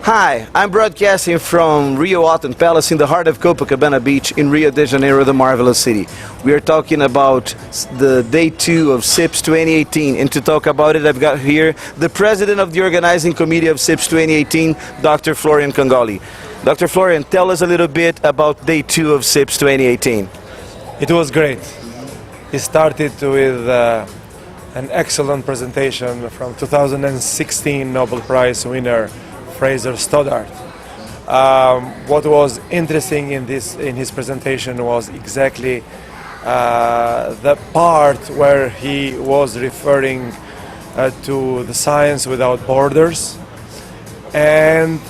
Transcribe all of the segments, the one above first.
Hi, I'm broadcasting from Rio Othon Palace in the heart of Copacabana Beach in Rio de Janeiro, the marvelous city. We are talking about the day 2 of CIPS 2018, and to talk about it I've got here the president of the Organizing Committee of CIPS 2018, Dr. Florian Kongoli. Dr. Florian, tell us a little bit about day 2 of CIPS 2018. It was great. It started with an excellent presentation from 2016 Nobel Prize winner Fraser Stoddart. What was interesting in his presentation was exactly the part where he was referring to the science without borders and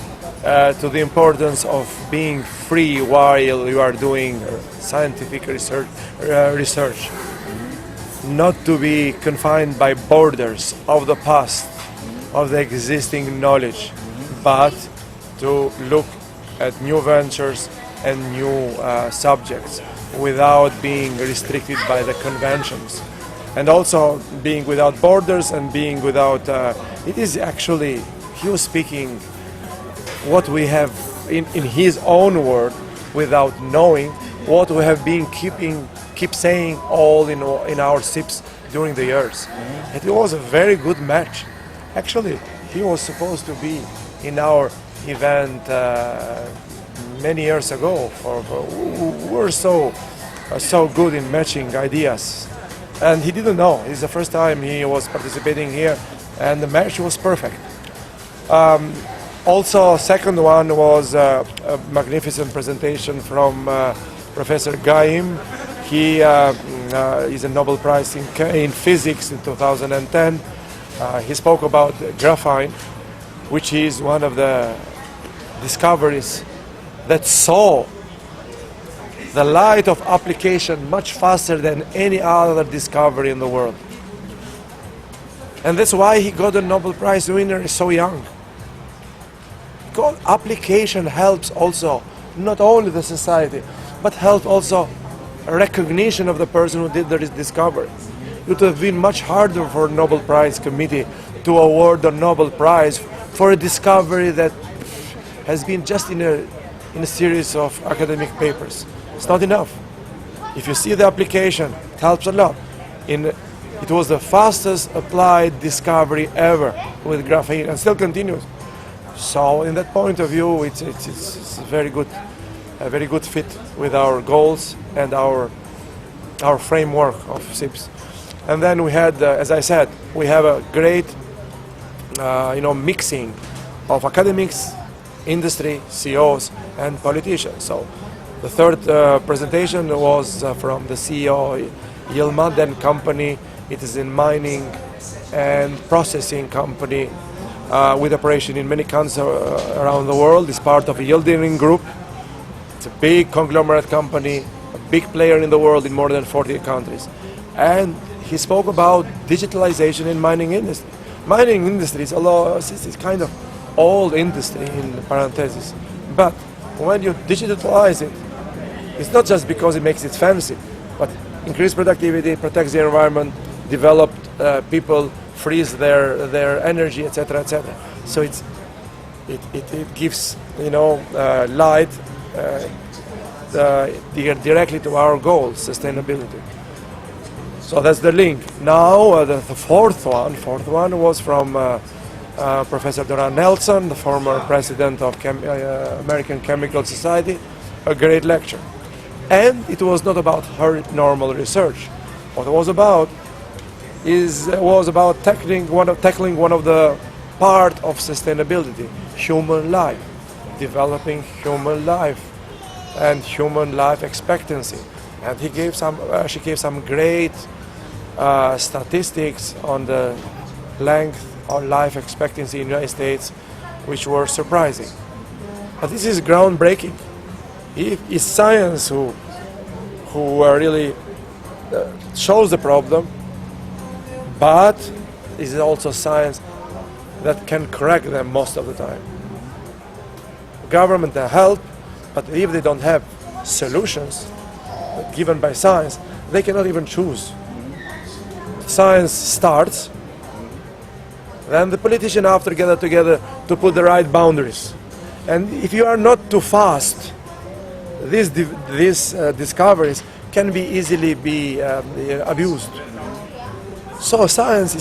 to the importance of being free while you are doing scientific research. Not to be confined by borders of the past, of the existing knowledge, but to look at new ventures and new subjects without being restricted by the conventions. And also being without borders and being without, it is actually, he was speaking what we have in his own word without knowing what we have been keep saying all in our CIPS during the years. It was a very good match. Actually, he was supposed to be in our event many years ago. We were so good in matching ideas, and he didn't know. It's the first time he was participating here, and the match was perfect. Also, second one was a magnificent presentation from Professor Gaim. He is a Nobel Prize in Physics in 2010. He spoke about graphene, which is one of the discoveries that saw the light of application much faster than any other discovery in the world. And that's why he got a Nobel Prize winner so young. Because application helps also not only the society, but helps also recognition of the person who did the discovery. It would have been much harder for Nobel Prize Committee to award the Nobel Prize for a discovery that has been just in a series of academic papers. It's not enough. If you see the application, it helps a lot. It was the fastest applied discovery ever with graphene and still continues. So in that point of view, it's a very good fit with our goals and our framework of CIPS. And then we had, as I said, we have a great mixing of academics, industry, CEOs, and politicians. So the third presentation was from the CEO Yilmaz company. It is a mining and processing company with operation in many countries around the world. It's part of a Yildirim group. It's a big conglomerate company, a big player in the world in more than 40 countries. And he spoke about digitalization in mining industry. Mining industry is it's kind of old industry in parentheses. But when you digitalize it, it's not just because it makes it fancy, but increase productivity, protects the environment, develop people, freeze their energy, etc., etc. So it gives light directly to our goals, sustainability. So that's the link. Now the fourth one was from Professor Dora Nelson, the former president of American Chemical Society, a great lecture. And it was not about her normal research. What it was about tackling one of the part of sustainability, human life, developing human life and human life expectancy. And she gave some great statistics on the length of life expectancy in the United States, which were surprising. But this is groundbreaking. It's science who really shows the problem, but it's also science that can correct them most of the time. Government help, but if they don't have solutions given by science, they cannot even choose. Science starts, then the politicians after gather together to put the right boundaries. And if you are not too fast, these discoveries can be easily be abused. So science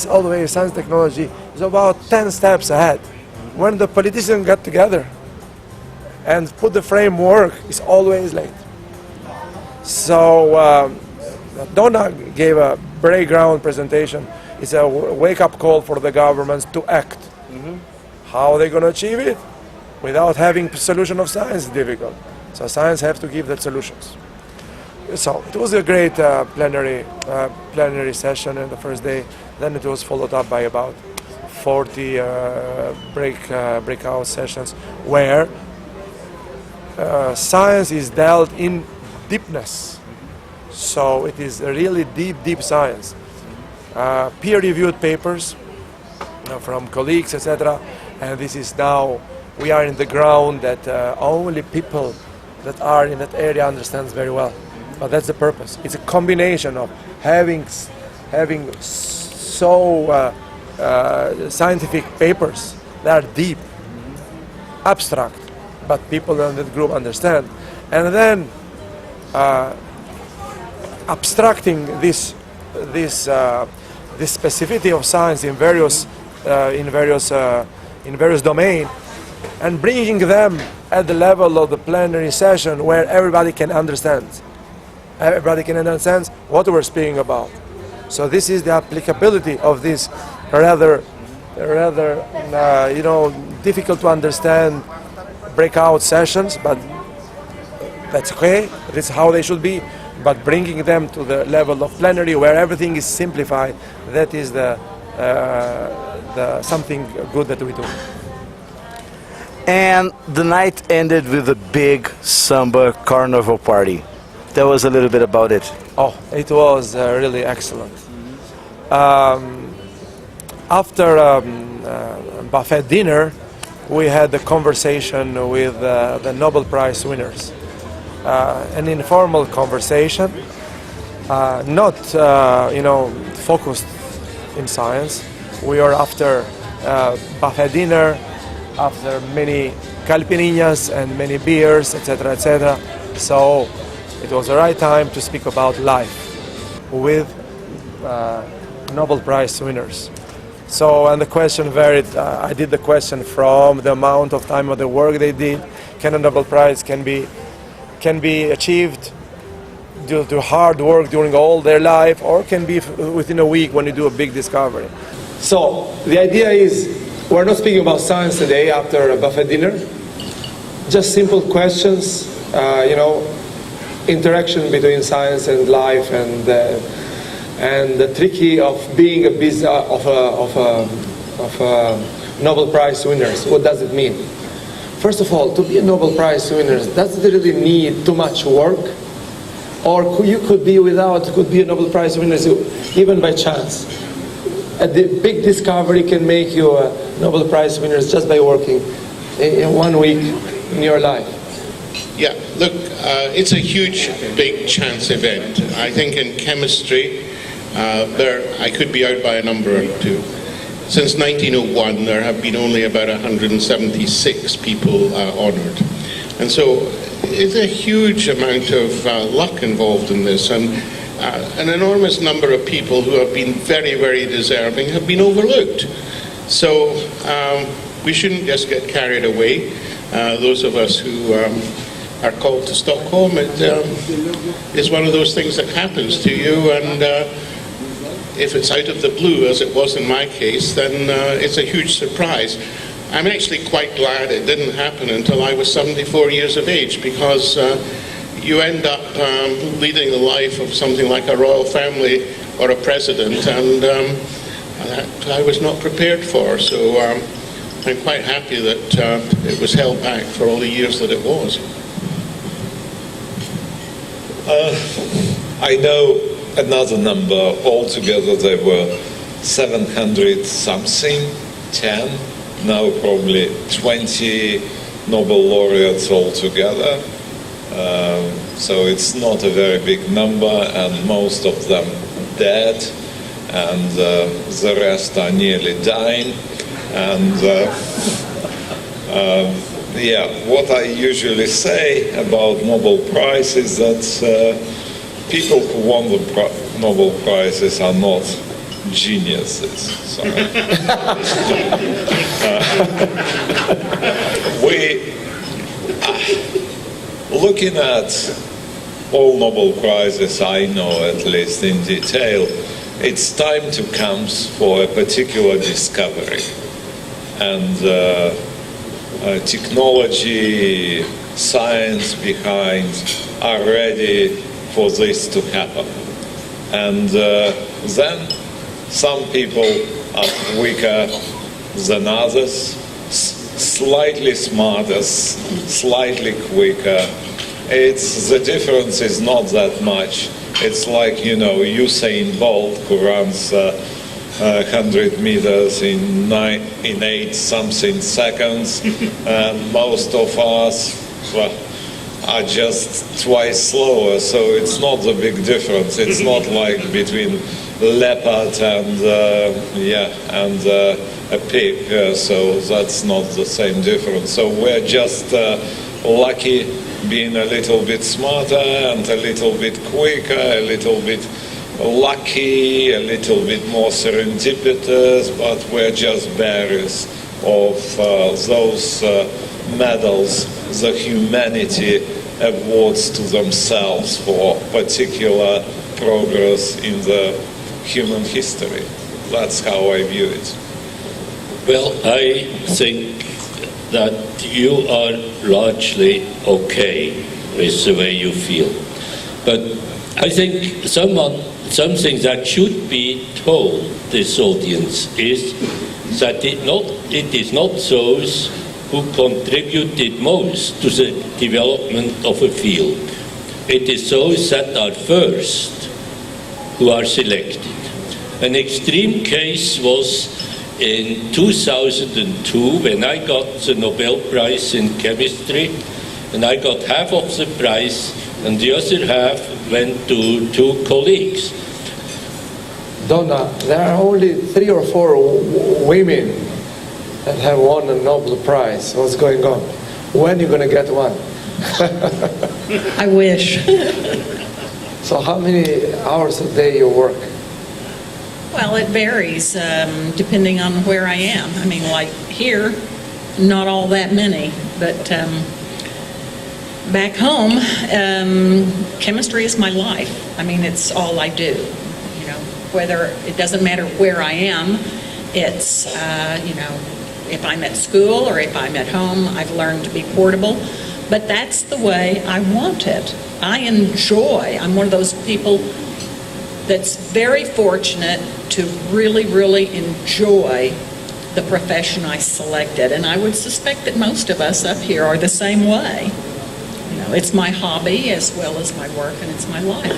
technology is about 10 steps ahead. When the politicians get together and put the framework, it's always late. So Donna gave a breakground presentation. It's a wake-up call for the governments to act. How are they going to achieve it? Without having solution of science is difficult. So science has to give the solutions. So it was a great plenary session in the first day. Then it was followed up by about 40 breakout sessions where science is dealt in deepness. So it is a really deep science. Peer-reviewed papers from colleagues, etc. And this is now, we are in the ground that only people that are in that area understands very well. But that's the purpose. It's a combination of having so scientific papers that are deep, abstract, but people in that group understand, and then abstracting this specificity of science in various domains, and bringing them at the level of the plenary session where everybody can understand. Everybody can understand what we're speaking about. So this is the applicability of this rather difficult to understand breakout sessions, but that's okay. That's how they should be. But bringing them to the level of plenary where everything is simplified, that is the something good that we do. And the night ended with a big samba carnival party. Tell us a little bit about it. Oh, it was really excellent. After buffet dinner, we had a conversation with the Nobel Prize winners. An informal conversation, not focused in science. We are after buffet dinner, after many caipirinhas and many beers, etc., etc. So it was the right time to speak about life with Nobel Prize winners. So, and the question varied. I did the question from the amount of time of the work they did. Can a Nobel Prize can be achieved due to hard work during all their life, or can be within a week when you do a big discovery. So the idea is, we're not speaking about science today after a buffet dinner. Just simple questions, interaction between science and life, and the tricky of being of Nobel Prize winners. What does it mean? First of all, to be a Nobel Prize winner, does it really need too much work? Or you could be a Nobel Prize winner even by chance. A big discovery can make you a Nobel Prize winner just by working in 1 week in your life. Yeah, look, it's a huge, big chance event. I think in chemistry, I could be out by a number or two. Since 1901, there have been only about 176 people honoured. And so it's a huge amount of luck involved in this, and an enormous number of people who have been very, very deserving have been overlooked. So we shouldn't just get carried away. Those of us who are called to Stockholm, it is one of those things that happens to you, and if it's out of the blue, as it was in my case, then it's a huge surprise. I'm actually quite glad it didn't happen until I was 74 years of age, because you end up leading the life of something like a royal family or a president, and that I was not prepared for. So I'm quite happy that it was held back for all the years that it was. I know another number. Altogether there were 700 something, 10, now probably 20 Nobel laureates altogether. So it's not a very big number, and most of them dead, and the rest are nearly dying. And Yeah, what I usually say about Nobel Prize is that people who won the Nobel Prizes are not geniuses. Sorry. Looking at all Nobel Prizes I know, at least in detail, it's time to come for a particular discovery. And technology, science behind are ready for this to happen. And then some people are quicker than others, slightly smarter, slightly quicker. The difference is not that much. It's like, you know, Usain Bolt, who runs 100 meters in 8 something seconds, and most of us are just twice slower, so it's not a big difference. It's not like between leopard and a pig, so that's not the same difference. So we're just lucky being a little bit smarter and a little bit quicker, a little bit lucky, a little bit more serendipitous, but we're just bearers of those medals the humanity awards to themselves for particular progress in the human history. That's how I view it. Well, I think that you are largely okay with the way you feel. But I think something that should be told this audience is that it is not those who contributed most to the development of a field. It is those that are first who are selected. An extreme case was in 2002 when I got the Nobel Prize in Chemistry, and I got half of the prize and the other half went to 2 colleagues. Donna, there are only 3 or 4 women that have won a Nobel Prize. What's going on? When are you going to get one? I wish. So how many hours a day you work? Well, it varies depending on where I am. I mean, like here, not all that many, but back home, chemistry is my life. I mean, it's all I do. You know, whether it doesn't matter where I am, it's you know, if I'm at school or if I'm at home, I've learned to be portable. But that's the way I want it. I enjoy. I'm one of those people that's very fortunate to really, really enjoy the profession I selected. And I would suspect that most of us up here are the same way. You know, it's my hobby as well as my work, and it's my life.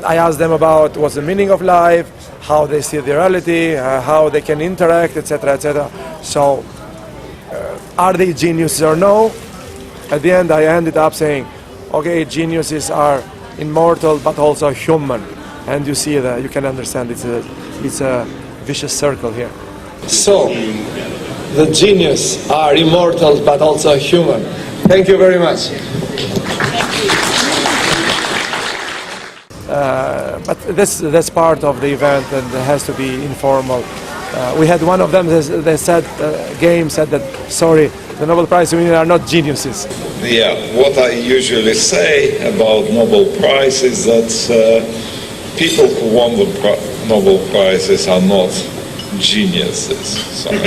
I asked them about what's the meaning of life, how they see the reality, how they can interact, etc., etc. So, are they geniuses or no? At the end, I ended up saying, okay, geniuses are immortal but also human. And you see that, you can understand it's a vicious circle here. So, the genius are immortal but also human. Thank you very much. But that's part of the event and it has to be informal. We had one of them, they said, game said that, sorry, the Nobel Prize winners are not geniuses. Yeah, what I usually say about Nobel Prize is that people who won the Nobel Prizes are not geniuses. Sorry.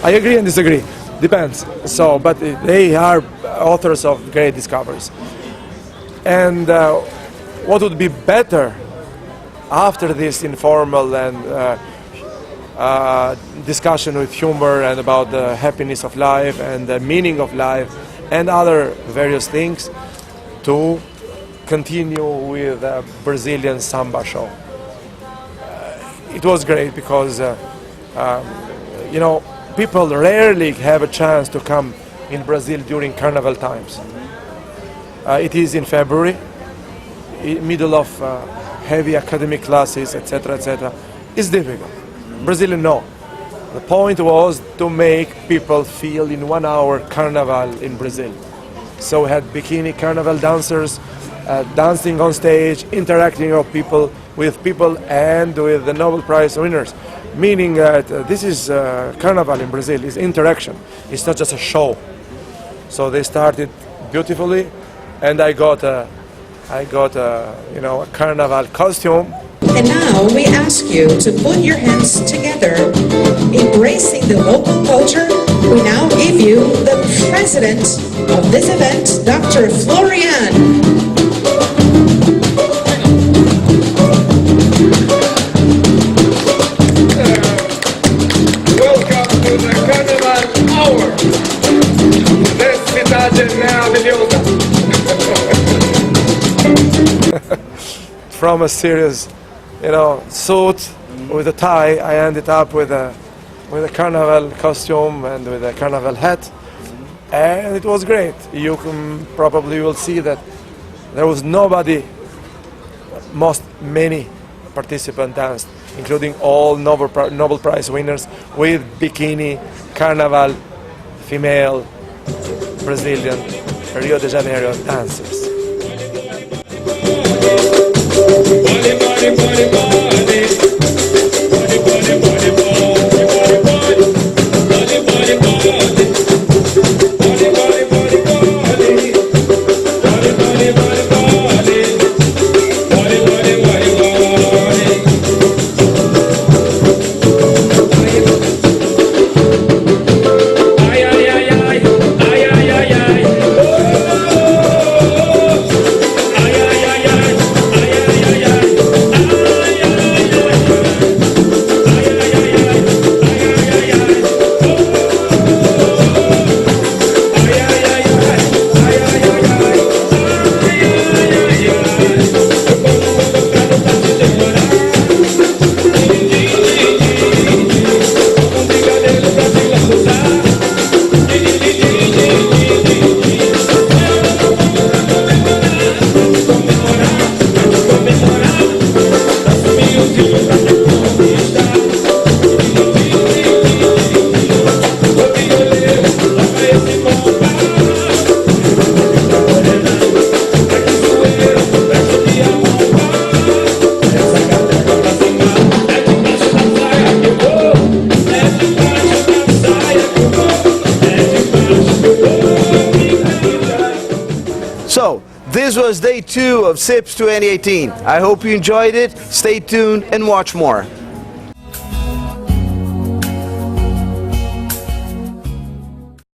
I agree and disagree. Depends. So, but they are authors of great discoveries. And what would be better after this informal and discussion with humor and about the happiness of life and the meaning of life and other various things to continue with a Brazilian samba show. It was great because, you know, people rarely have a chance to come in Brazil during carnival times. It is in February, middle of heavy academic classes, etc., etc. It's difficult. Brazilians know. The point was to make people feel in 1 hour carnival in Brazil. So we had bikini carnival dancers dancing on stage, interacting with people and with the Nobel Prize winners, meaning that this is carnival in Brazil, it's interaction, it's not just a show. So they started beautifully, and I got a carnival costume. And now we ask you to put your hands together, embracing the local culture. We now give you the president of this event, Dr. Florian. Welcome to the Carnival Hour. This cidade maravilhosa. From a serious, suit with a tie, I ended up with a carnival costume and with a carnival hat, and it was great. You will see that there was nobody, many participants danced, including all Nobel Prize winners with bikini carnival female Brazilian Rio de Janeiro dancers. So, this was day 2 of SIPS 2018. I hope you enjoyed it. Stay tuned and watch more.